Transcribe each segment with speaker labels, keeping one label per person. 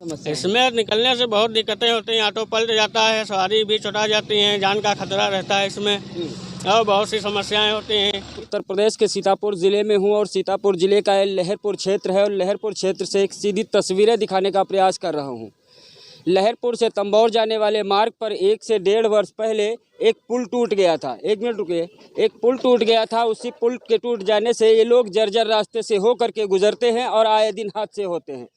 Speaker 1: समस्या है?
Speaker 2: इसमें निकलने से बहुत दिक्कतें होती हैं। ऑटो पलट जाता है, सवारी भी छुटा जाती हैं, जान का खतरा रहता है इसमें, और बहुत सी समस्याएं होती हैं।
Speaker 1: उत्तर प्रदेश के सीतापुर जिले में हूँ और सीतापुर जिले का ये लहरपुर क्षेत्र है और लहरपुर क्षेत्र से एक सीधी तस्वीरें दिखाने का प्रयास कर रहा हूँ। लहरपुर से तंबौर जाने वाले मार्ग पर 1 से 1.5 वर्ष पहले एक पुल टूट गया था। एक मिनट रुकिए। एक पुल टूट गया था। उसी पुल के टूट जाने से ये लोग जर्जर रास्ते से हो करके गुजरते हैं और आए दिन हादसे होते हैं।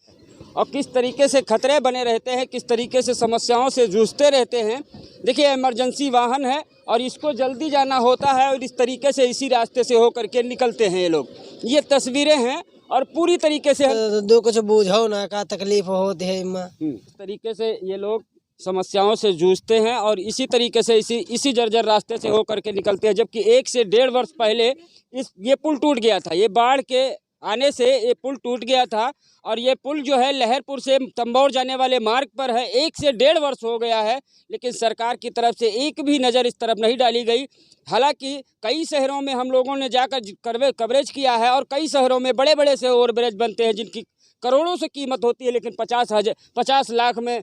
Speaker 1: और किस तरीके से खतरे बने रहते हैं, किस तरीके से समस्याओं से जूझते रहते हैं। देखिए, इमरजेंसी वाहन है और इसको जल्दी जाना होता है और इस तरीके से इसी रास्ते से हो करके निकलते हैं ये लोग। ये तस्वीरें हैं और पूरी तरीके से
Speaker 3: दो कुछ बूझो ना का तकलीफ होती है
Speaker 1: इस तरीके से ये लोग समस्याओं से जूझते हैं और इसी तरीके से इसी जर्जर रास्ते से हो करके निकलते हैं। जबकि 1 से 1.5 वर्ष पहले ये पुल टूट गया था। ये बाढ़ के आने से ये पुल टूट गया था और ये पुल जो है लहरपुर से तंबौर जाने वाले मार्ग पर है। 1 से 1.5 वर्ष हो गया है, लेकिन सरकार की तरफ से एक भी नज़र इस तरफ नहीं डाली गई। हालांकि कई शहरों में हम लोगों ने जाकर कवरेज किया है और कई शहरों में बड़े बड़े से ओवरब्रिज बनते हैं जिनकी करोड़ों से कीमत होती है, लेकिन 50 लाख में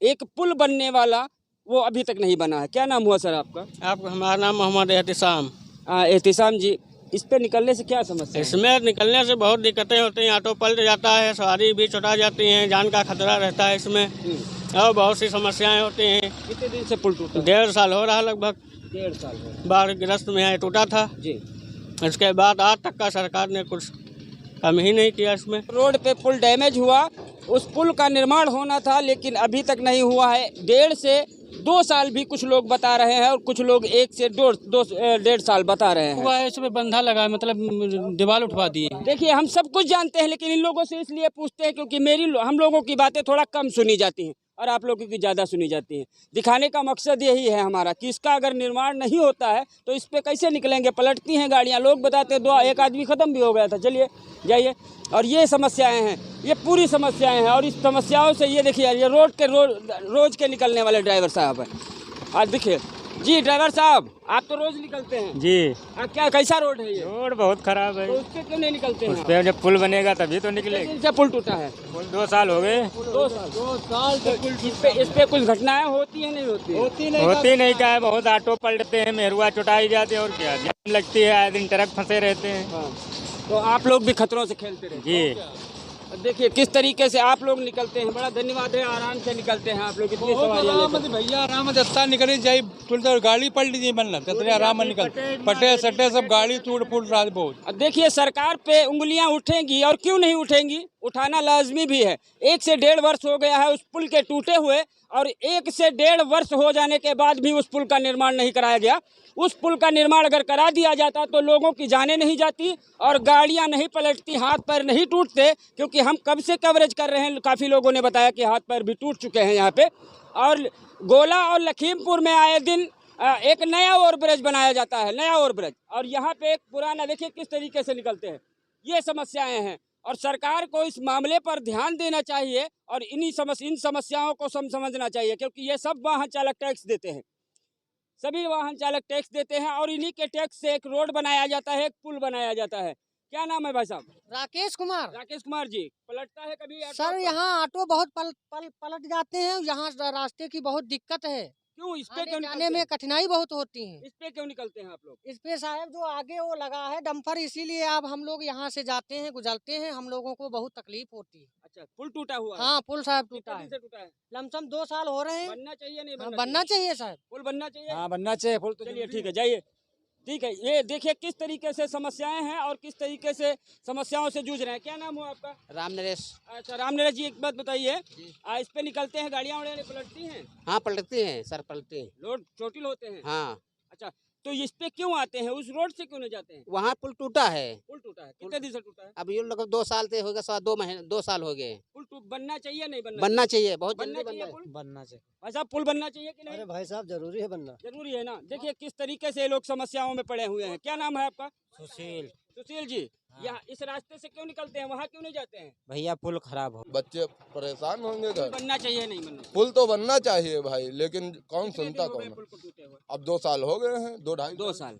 Speaker 1: एक पुल बनने वाला वो अभी तक नहीं बना है। क्या नाम हुआ सर आपका?
Speaker 2: हमारा नाम मोहम्मद एहतिसाम।
Speaker 1: एहतिसाम जी, इस पे निकलने से क्या समस्या है?
Speaker 2: इसमें निकलने से बहुत दिक्कतें होती हैं। ऑटो पलट जाता है, सवारी भी छुटा जाती हैं, जान का खतरा रहता है इसमें, और बहुत सी समस्याएं होती हैं।
Speaker 1: कितने दिन से पुल टूटा?
Speaker 2: 1.5 साल हो रहा, लगभग
Speaker 1: 1.5 साल हो
Speaker 2: बाढ़ग्रस्त में है टूटा था
Speaker 1: जी।
Speaker 2: इसके बाद आज तक का सरकार ने कुछ काम ही नहीं किया इसमें।
Speaker 1: रोड पे पुल डैमेज हुआ, उस पुल का निर्माण होना था लेकिन अभी तक नहीं हुआ है। 1.5 से 2 साल भी कुछ लोग बता रहे हैं और कुछ लोग 1 से 1.5 साल बता रहे हैं।
Speaker 4: हुआ है, इसमें बंधा लगा है, मतलब दीवार उठवा दिए।
Speaker 1: देखिए, हम सब कुछ जानते हैं लेकिन इन लोगों से इसलिए पूछते हैं क्योंकि हम लोगों की बातें थोड़ा कम सुनी जाती हैं और आप लोगों की ज़्यादा सुनी जाती हैं। दिखाने का मकसद यही है हमारा कि इसका अगर निर्माण नहीं होता है तो इस पे कैसे निकलेंगे। पलटती हैं गाड़ियाँ, लोग बताते हैं 1 आदमी ख़त्म भी हो गया था। चलिए जाइए। और ये समस्याएं हैं, ये पूरी समस्याएं हैं और इस समस्याओं से ये देखिए, ये रोज़ के निकलने वाले ड्राइवर साहब हैं। और देखिए जी, ड्राइवर साहब आप तो रोज़ निकलते हैं
Speaker 5: जी।
Speaker 1: क्या कैसा रोड है ये?
Speaker 5: रोड बहुत खराब है।
Speaker 1: तो उस पे क्यों नहीं निकलते हैं?
Speaker 5: उस पे जब पुल बनेगा तभी तो निकलेगा।
Speaker 1: कितने दिन से पुल टूटा है?
Speaker 5: पुल 2 साल हो गए।
Speaker 1: 2 साल से पुल इस पे कुछ घटनाएं होती हैं नहीं होती?
Speaker 5: होती नहीं क्या है, बहुत ऑटो पलटते हैं, मेहरुआ चुटाई जाती है और क्या जाम लगती है, आए दिन ट्रक फंसे रहते हैं।
Speaker 1: हाँ। तो आप लोग भी खतरों से खेलते रहते हैं
Speaker 5: जी।
Speaker 1: देखिए किस तरीके से आप लोग निकलते हैं। बड़ा धन्यवाद है, आराम से निकलते हैं आप लोग। इतनी सवारियां लेकर
Speaker 4: भैया आराम से निकल जाए, तुरंत गाड़ी पलट दी बनना कितने आराम निकल पटे सटे सब गाड़ी टूट फूट रहा है बहुत।
Speaker 1: अब देखिए, सरकार पे उंगलियां उठेंगी और क्यों नहीं उठेंगी, उठाना लाजमी भी है। 1 से 1.5 वर्ष हो गया है उस पुल के टूटे हुए और 1 से 1.5 वर्ष हो जाने के बाद भी उस पुल का निर्माण नहीं कराया गया। उस पुल का निर्माण अगर करा दिया जाता तो लोगों की जानें नहीं जाती और गाड़ियां नहीं पलटती, हाथ पैर नहीं टूटते। क्योंकि हम कब से कवरेज कर रहे हैं, काफ़ी लोगों ने बताया कि हाथ पैर भी टूट चुके हैं यहाँ पे। और गोला और लखीमपुर में आए दिन एक नया ओवरब्रिज बनाया जाता है, नया ओवरब्रिज, और यहाँ पे एक पुराना, देखिए किस तरीके से निकलते हैं। ये समस्याएं हैं और सरकार को इस मामले पर ध्यान देना चाहिए और इन समस्याओं को समझना चाहिए। क्योंकि ये सब वाहन चालक टैक्स देते हैं, सभी वाहन चालक टैक्स देते हैं और इन्हीं के टैक्स से एक रोड बनाया जाता है, एक पुल बनाया जाता है। क्या नाम है भाई साहब?
Speaker 3: राकेश कुमार।
Speaker 1: राकेश कुमार जी, पलटता है कभी
Speaker 3: सर यहाँ ऑटो बहुत पलट जाते हैं, यहाँ रास्ते की बहुत दिक्कत है।
Speaker 1: क्यों इस पे
Speaker 3: आने
Speaker 1: क्यों
Speaker 3: जाने में कठिनाई बहुत होती है।
Speaker 1: इस पे क्यों निकलते हैं आप लोग?
Speaker 3: इस पे साहब जो आगे वो लगा है डंपर, इसीलिए अब हम लोग यहाँ से जाते हैं, गुजरते हैं, हम लोगों को बहुत तकलीफ होती है।
Speaker 1: अच्छा, पुल टूटा हुआ है?
Speaker 3: हाँ, पुल साहब टूटा
Speaker 1: कितने
Speaker 3: है,
Speaker 1: दिन से टूटा है?
Speaker 3: लमसम 2 साल हो रहे हैं।
Speaker 1: बनना चाहिए नहीं
Speaker 3: हाँ,
Speaker 1: बनना
Speaker 3: बनना चाहिए साहब,
Speaker 1: पुल बनना चाहिए।
Speaker 5: हाँ, बनना चाहिए पुल तो।
Speaker 1: चलिए ठीक है, जाइए। ठीक है, ये देखिए किस तरीके से समस्याएं हैं और किस तरीके से समस्याओं से जूझ रहे हैं। क्या नाम हुआ आपका?
Speaker 6: राम नरेश।
Speaker 1: अच्छा, राम नरेश जी, एक बात बताइए, इस पे निकलते हैं गाड़ियाँ वाड़ियाँ पलटती हैं?
Speaker 6: हाँ, पलटते हैं सर, पलटते हैं।
Speaker 1: रोड चोटिल होते हैं?
Speaker 6: हाँ,
Speaker 1: अच्छा, तो इस पे क्यों आते हैं, उस रोड से क्यों नहीं जाते हैं?
Speaker 6: वहाँ पुल टूटा है।
Speaker 1: पुल टूटा है, कितने दिन से टूटा है?
Speaker 6: अब ये लगभग 2 साल से हो गया, 2 साल हो गए।
Speaker 1: पुल बनना चाहिए नहीं बनना?
Speaker 6: बनना चाहिए, बहुत
Speaker 1: बनना
Speaker 6: जल्दी
Speaker 1: चाहिए
Speaker 6: बनना
Speaker 1: पुल।
Speaker 4: बनना चाहिए
Speaker 1: भाई साहब, पुल बनना चाहिए कि नहीं?
Speaker 3: अरे भाई साहब जरूरी है बनना।
Speaker 1: जरूरी है ना। देखिए किस तरीके से ये लोग समस्याओं में पड़े हुए हैं। क्या नाम है आपका?
Speaker 4: सुशील।
Speaker 1: सुशील जी, यहाँ इस रास्ते से क्यों निकलते हैं, वहाँ क्यों नहीं जाते हैं?
Speaker 4: भैया पुल खराब हो,
Speaker 7: बच्चे परेशान होंगे
Speaker 1: पुल
Speaker 7: घर।
Speaker 1: बनना चाहिए नहीं बनना?
Speaker 7: पुल तो बनना चाहिए भाई, लेकिन कौन
Speaker 1: कितने
Speaker 7: सुनता
Speaker 1: दिन हो गए
Speaker 7: कौन है।
Speaker 1: पुल को टूटे हुए?
Speaker 7: अब 2 साल हो गए हैं, 2 ढाई
Speaker 1: 2 साल।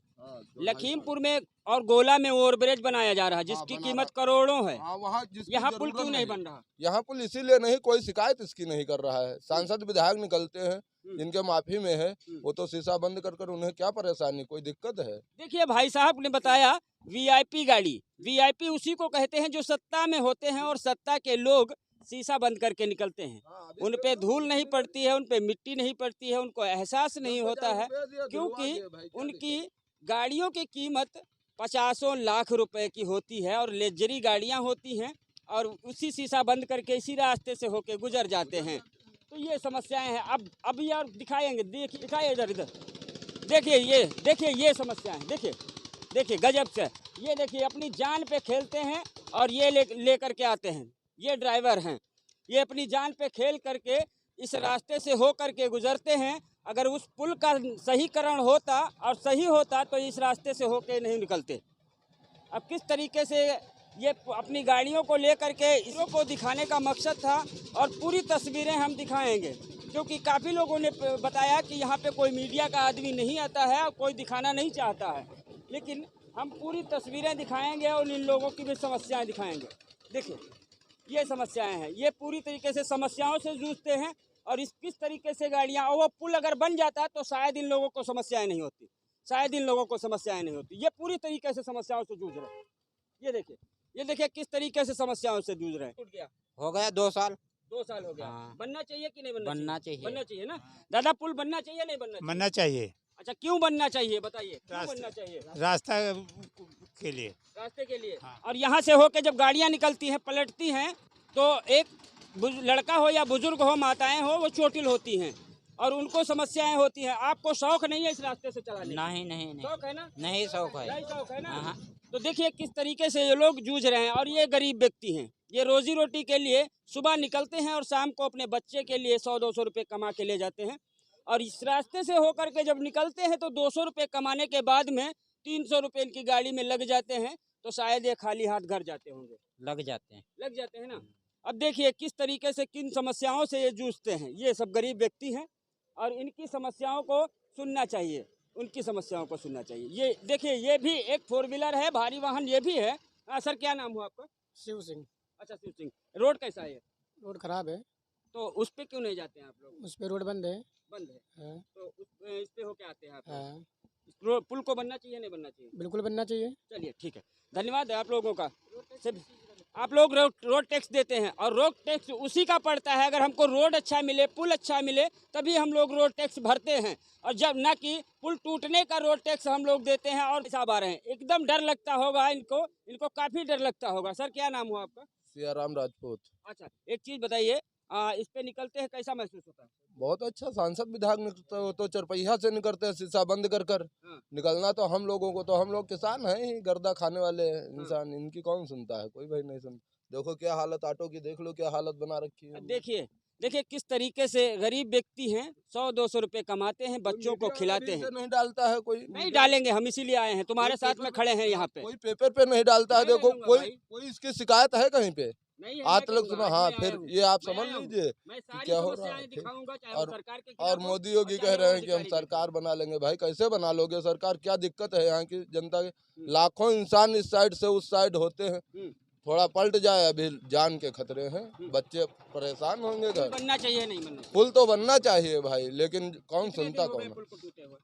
Speaker 1: लखीमपुर में और गोला में ओवरब्रिज बनाया जा रहा है जिसकी कीमत करोड़ों है।
Speaker 7: वहाँ
Speaker 1: यहाँ पुल क्यों नहीं बन रहा?
Speaker 7: यहाँ पुल इसीलिए नहीं, कोई शिकायत इसकी नहीं कर रहा है। सांसद विधायक निकलते हैं, जिनके माफी में है, वो तो शीशा बंद कर उन्हें क्या परेशानी, कोई दिक्कत है? देखिए
Speaker 1: भाई साहब ने बताया वीआईपी गाड़ी, वीआईपी उसी को कहते हैं जो सत्ता में होते हैं और सत्ता के लोग शीशा बंद करके निकलते हैं। उन पे धूल नहीं पड़ती है, उन पे मिट्टी नहीं पड़ती है, उनको एहसास नहीं होता है, क्योंकि उनकी गाड़ियों की कीमत 50 लाख रुपए की होती है और लेजरी गाड़ियां होती हैं और उसी शीशा बंद करके इसी रास्ते से होके गुजर जाते हैं। तो ये समस्याएं हैं। अब यार दिखाएंगे, दिखाइए इधर देखिए ये समस्याएं, देखिए गजब से। ये देखिए अपनी जान पे खेलते हैं और ये ले करके आते हैं। ये ड्राइवर हैं, ये अपनी जान पे खेल करके इस रास्ते से हो करके गुजरते हैं। अगर उस पुल का सहीकरण होता और सही होता तो इस रास्ते से होके नहीं निकलते। अब किस तरीके से ये अपनी गाड़ियों को लेकर के इसको को दिखाने का मकसद था और पूरी तस्वीरें हम दिखाएंगे, क्योंकि काफ़ी लोगों ने बताया कि यहाँ पे कोई मीडिया का आदमी नहीं आता है और कोई दिखाना नहीं चाहता है, लेकिन हम पूरी तस्वीरें दिखाएंगे और इन लोगों की भी समस्याएं दिखाएंगे। देखिए ये समस्याएं हैं, ये पूरी तरीके से समस्याओं से जूझते हैं और किस तरीके से गाड़ियाँ, और वो पुल अगर बन जाता तो शायद इन लोगों को समस्याएं नहीं होती, ये पूरी तरीके से समस्याओं से जूझ रहे हैं। ये देखिए किस तरीके से समस्याओं से जूझ रहे हैं।
Speaker 6: हो गया 2 साल।
Speaker 1: 2 साल हो गया।
Speaker 6: हाँ।
Speaker 1: बनना चाहिए कि नहीं
Speaker 6: बनना चाहिए?
Speaker 1: बनना चाहिए ना दादा, पुल बनना चाहिए नहीं बनना
Speaker 8: चाहिए?
Speaker 1: अच्छा, क्यों बनना चाहिए बताइए, क्यों बनना चाहिए?
Speaker 8: रास्ता के लिए।
Speaker 1: रास्ते के लिए।
Speaker 8: हाँ।
Speaker 1: और यहाँ से होके जब गाड़ियाँ निकलती हैं, पलटती हैं, तो एक लड़का हो या बुजुर्ग हो, माताएं हो, वो चोटिल होती हैं और उनको समस्याएं होती हैं। आपको शौक नहीं है इस रास्ते से चलाने?
Speaker 6: नहीं।
Speaker 1: शौक है ना?
Speaker 6: नहीं शौक है।
Speaker 1: नहीं शौक है ना? तो देखिए किस तरीके से ये लोग जूझ रहे हैं और ये गरीब व्यक्ति हैं। ये रोजी रोटी के लिए सुबह निकलते हैं और शाम को अपने बच्चे के लिए 100-200 रुपये कमा के ले जाते हैं और इस रास्ते से होकर के जब निकलते हैं तो 200 रुपये कमाने के बाद में 300 रुपये इनकी गाड़ी में लग जाते हैं, तो शायद ये खाली हाथ घर जाते होंगे।
Speaker 6: लग जाते हैं
Speaker 1: ना। अब देखिए किस तरीके से किन समस्याओं से ये जूझते हैं। ये सब गरीब व्यक्ति हैं और इनकी समस्याओं को सुनना चाहिए, उनकी समस्याओं को सुनना चाहिए। ये देखिए ये भी एक 4 व्हीलर है, भारी वाहन ये भी है। सर क्या नाम हुआ आपका?
Speaker 3: शिव सिंह।
Speaker 1: अच्छा शिव सिंह, रोड कैसा है?
Speaker 3: रोड खराब है।
Speaker 1: तो उस पे क्यों नहीं जाते हैं आप लोग?
Speaker 3: उस पे रोड बंद है।
Speaker 1: हाँ। तो इस पे होके आते हैं आप?
Speaker 3: हाँ।
Speaker 1: पुल को बनना चाहिए नहीं बनना चाहिए?
Speaker 3: बिल्कुल बनना चाहिए।
Speaker 1: चलिए ठीक है, धन्यवाद है आप लोगों का। सिर्फ आप लोग रोड टैक्स देते हैं और रोड टैक्स उसी का पड़ता है। अगर हमको रोड अच्छा मिले, पुल अच्छा मिले, तभी हम लोग रोड टैक्स भरते हैं, और जब ना कि पुल टूटने का रोड टैक्स हम लोग देते हैं और हिसाब आ रहे हैं। एकदम डर लगता होगा इनको काफ़ी डर लगता होगा। सर क्या नाम हुआ आपका?
Speaker 7: सियाराम राजपूत।
Speaker 1: अच्छा, एक चीज़ बताइए, इस पे निकलते हैं कैसा महसूस होता है?
Speaker 7: बहुत अच्छा, सांसद विधायक निकलते हो तो चरपहिया से निकलते हैं, शीशा बंद कर निकलना तो हम लोगों को, तो हम लोग किसान हैं ही, गर्दा खाने वाले इंसान, इनकी कौन सुनता है? कोई भाई नहीं सुनता। देखो क्या हालत ऑटो की, देख लो क्या हालत बना रखी है।
Speaker 1: देखिए किस तरीके से गरीब व्यक्ति हैं, 100-200 रुपए कमाते हैं, बच्चों को खिलाते हैं।
Speaker 7: नहीं डालता है कोई?
Speaker 1: नहीं डालेंगे, हम इसीलिए आए हैं, तुम्हारे साथ में खड़े हैं यहाँ पे।
Speaker 7: कोई पेपर पे नहीं डालता है। देखो कोई इसकी शिकायत है कहीं पे? आज तक सुना। हाँ, फिर ये आप समझ लीजिए क्या हो रहा है। और मोदी योगी कह रहे हैं कि हम सरकार बना लेंगे। भाई कैसे बना लोगे सरकार? क्या दिक्कत है यहाँ की जनता के? लाखों इंसान इस साइड से उस साइड होते हैं, थोड़ा पलट जाए अभी जान के खतरे हैं, बच्चे परेशान होंगे।
Speaker 1: बनना चाहिए नहीं बनना?
Speaker 7: पुल तो बनना चाहिए भाई, लेकिन कौन सुनता कौन?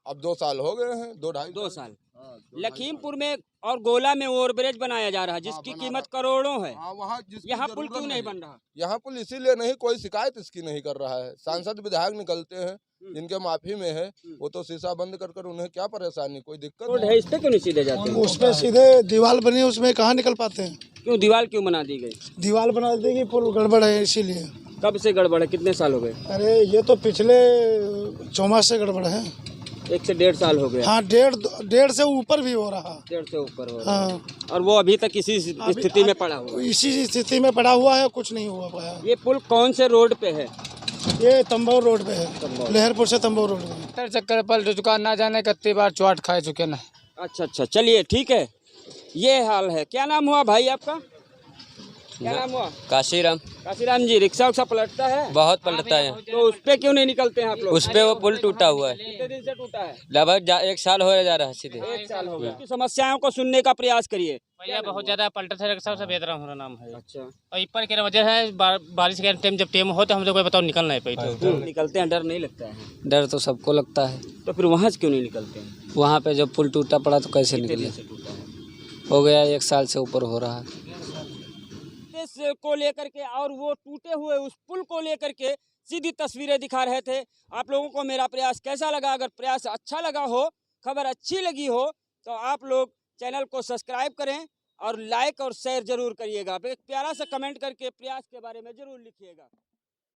Speaker 7: अब 2 साल हो गए हैं, 2-2.5
Speaker 1: साल। लखीमपुर में और गोला में ओवरब्रिज बनाया जा रहा है जिसकी कीमत करोड़ों है। यहाँ पुल क्यों नहीं बन रहा?
Speaker 7: यहाँ पुल इसीलिए नहीं, कोई शिकायत इसकी नहीं कर रहा है। सांसद विधायक निकलते हैं, जिनके माफी में है, वो तो शीशा बंद कर उन्हें क्या परेशानी, कोई दिक्कत
Speaker 1: है? इस पे क्यों नहीं सीधे जाते हैं?
Speaker 9: उस पे सीधे दीवार बनी है, उसमें कहाँ निकल पाते हैं?
Speaker 1: क्यों दीवार क्यों बना दी गई?
Speaker 9: दीवार बना दी गई, पुल गड़बड़ है इसीलिए।
Speaker 1: कब से गड़बड़ है? कितने साल हो गए?
Speaker 9: अरे ये तो पिछले 4 माह से गड़बड़ है।
Speaker 1: 1 से 1.5 साल हो गया।
Speaker 9: हाँ, 1.5 से ऊपर भी हो रहा।
Speaker 1: 1.5 से ऊपर हो रहा।
Speaker 9: हाँ।
Speaker 1: और वो अभी तक इसी स्थिति में पड़ा हुआ?
Speaker 9: इसी स्थिति में पड़ा हुआ है, कुछ नहीं हुआ पाया।
Speaker 1: ये पुल कौन से रोड पे है?
Speaker 9: ये तंबोर रोड पे है, लहरपुर से तंबोर रोड पे।
Speaker 10: चक्कर पलट चुका, ना जाने कितनी बार चोट खाए चुके ना।
Speaker 1: अच्छा, चलिए ठीक है, ये हाल है। क्या नाम हुआ भाई आपका? क्या नाम हुआ?
Speaker 6: काशीराम।
Speaker 1: काशीराम जी, रिक्शा उक्सा पलटता है?
Speaker 6: बहुत पलटता है।
Speaker 1: तो उस पे क्यों नहीं निकलते हैं आप लोग?
Speaker 6: उस पे वो पुल टूटा हुआ है।
Speaker 1: कितने दिन से टूटा है?
Speaker 6: लगभग 1 साल हो जा रहा है सीधे।
Speaker 1: 1 साल हो गया। की समस्याओं को सुनने का प्रयास करिए।
Speaker 5: भैया बहुत ज्यादा पलटा था रिक्शा से बेदरा हमारा नाम है।
Speaker 1: अच्छा,
Speaker 5: और ऊपर की वजह है बारिश के टाइम जब टाइम हो तो हम लोग को बताओ निकल नहीं पाते।
Speaker 1: निकलते हैं, डर नहीं लगता है?
Speaker 10: डर तो सबको लगता है।
Speaker 1: तो फिर वहाँ से क्यों नहीं निकलते हैं?
Speaker 10: वहाँ पे जब पुल टूटा पड़ा तो कैसे
Speaker 1: कितने
Speaker 10: निकले?
Speaker 1: दिन से टूटा है?
Speaker 10: हो गया 1 साल से ऊपर हो रहा है।
Speaker 1: इस को लेकर के और वो टूटे हुए उस पुल को लेकर के सीधी तस्वीरें दिखा रहे थे। आप लोगों को मेरा प्रयास कैसा लगा? अगर प्रयास अच्छा लगा हो, खबर अच्छी लगी हो, तो आप लोग चैनल को सब्सक्राइब करें और लाइक और शेयर जरूर करिएगा। एक प्यारा सा कमेंट करके प्रयास के बारे में जरूर लिखिएगा।